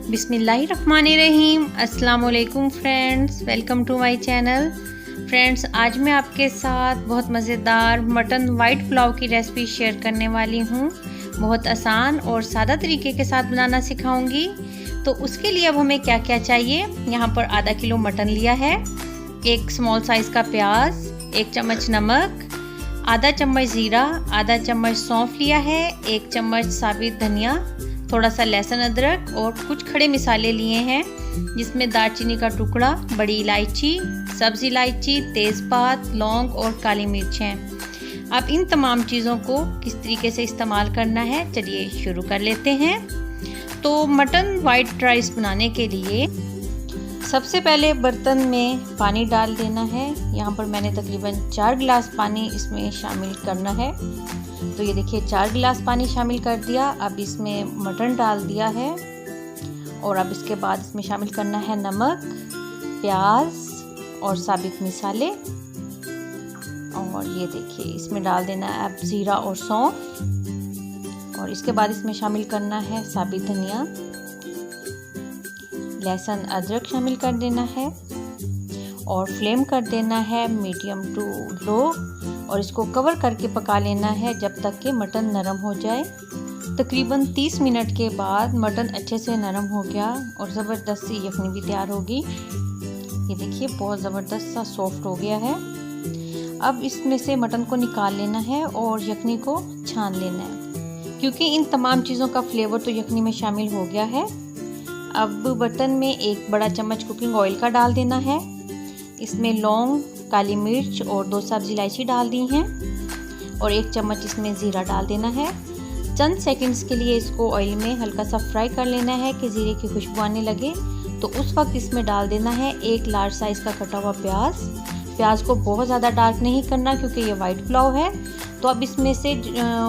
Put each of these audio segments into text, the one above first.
बिस्मिल्लाहिर्रहमानिर्रहीम। अस्सलाम वालेकुम friends, welcome to my channel. Friends, आज मैं आपके साथ बहुत मज़ेदार मटन वाइट पुलाव की रेसिपी शेयर करने वाली हूँ। बहुत आसान और सादा तरीके के साथ बनाना सिखाऊंगी। तो उसके लिए अब हमें क्या क्या चाहिए। यहाँ पर आधा किलो मटन लिया है, एक स्मॉल साइज़ का प्याज, 1 चम्मच नमक, आधा चम्मच ज़ीरा, आधा चम्मच सौंफ लिया है, 1 चम्मच साबित धनिया, थोड़ा सा लहसुन अदरक और कुछ खड़े मिसाले लिए हैं जिसमें दालचीनी का टुकड़ा, बड़ी इलायची, सब्ज़ इलायची, तेज़पात, लौंग और काली मिर्च हैं। अब इन तमाम चीज़ों को किस तरीके से इस्तेमाल करना है, चलिए शुरू कर लेते हैं। तो मटन वाइट राइस बनाने के लिए सबसे पहले बर्तन में पानी डाल देना है। यहाँ पर मैंने तकरीबन 4 गिलास पानी इसमें शामिल करना है। तो ये देखिए 4 गिलास पानी शामिल कर दिया। अब इसमें मटन डाल दिया है और अब इसके बाद इसमें शामिल करना है नमक, प्याज और साबित मिसाले। और ये देखिए इसमें डाल देना है अब ज़ीरा और सौंफ। और इसके बाद इसमें शामिल करना है साबित धनिया, लहसुन अदरक शामिल कर देना है और फ्लेम कर देना है मीडियम टू लो। और इसको कवर करके पका लेना है जब तक कि मटन नरम हो जाए। तकरीबन 30 मिनट के बाद मटन अच्छे से नरम हो गया और ज़बरदस्त सी यखनी भी तैयार होगी। ये देखिए बहुत ज़बरदस्त सा सॉफ्ट हो गया है। अब इसमें से मटन को निकाल लेना है और यखनी को छान लेना है, क्योंकि इन तमाम चीज़ों का फ्लेवर तो यखनी में शामिल हो गया है। अब बर्तन में 1 बड़ा चम्मच कुकिंग ऑयल का डाल देना है। इसमें लौंग, काली मिर्च और 2 सब्ज़ इलायची डाल दी हैं और 1 चम्मच इसमें ज़ीरा डाल देना है। चंद सेकंड्स के लिए इसको ऑयल में हल्का सा फ्राई कर लेना है कि ज़ीरे की खुशबू आने लगे। तो उस वक्त इसमें डाल देना है 1 लार्ज साइज़ का कटा हुआ प्याज को बहुत ज़्यादा डार्क नहीं करना क्योंकि ये वाइट पुलाव है। तो अब इसमें से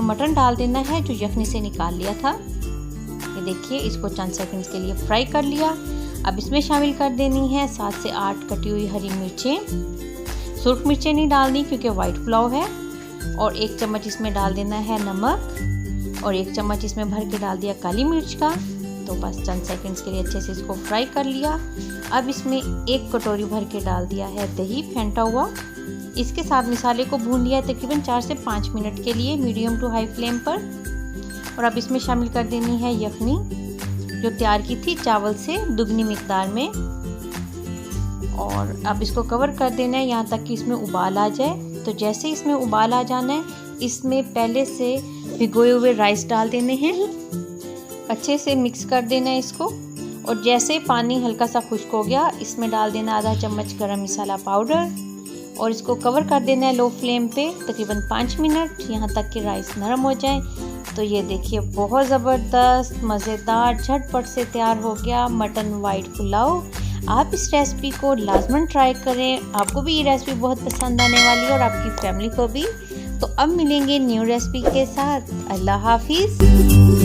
मटन डाल देना है जो यखनी से निकाल लिया था। ये देखिए इसको चंद सेकंड्स के लिए फ्राई कर लिया। अब इसमें शामिल कर देनी है 7 से 8 कटी हुई हरी मिर्चें। सुर्ख मिर्चें नहीं डालनी क्योंकि वाइट पुलाव है। और 1 चम्मच इसमें डाल देना है नमक और 1 चम्मच इसमें भर के डाल दिया काली मिर्च का। तो बस चंद सेकंड्स के लिए अच्छे से इसको फ्राई कर लिया। अब इसमें 1 कटोरी भर के डाल दिया है दही फेंटा हुआ। इसके साथ मिसाले को भून लिया तकरीबन 4 से 5 मिनट के लिए मीडियम टू हाई फ्लेम पर। और अब इसमें शामिल कर देनी है यखनी जो तैयार की थी चावल से दुगनी मिकदार में। और अब इसको कवर कर देना है यहाँ तक कि इसमें उबाल आ जाए। तो जैसे इसमें उबाल आ जाना है, इसमें पहले से भिगोए हुए राइस डाल देने हैं, अच्छे से मिक्स कर देना है इसको। और जैसे पानी हल्का सा खुश्क हो गया, इसमें डाल देना आधा चम्मच गरम मसाला पाउडर और इसको कवर कर देना है लो फ्लेम पे तकरीबन 5 मिनट, यहाँ तक कि राइस नरम हो जाए। तो ये देखिए बहुत ज़बरदस्त मज़ेदार झटपट से तैयार हो गया मटन वाइट पुलाव। आप इस रेसिपी को लाजमन ट्राई करें, आपको भी ये रेसिपी बहुत पसंद आने वाली है और आपकी फैमिली को भी। तो अब मिलेंगे न्यू रेसिपी के साथ। अल्लाह हाफिज़।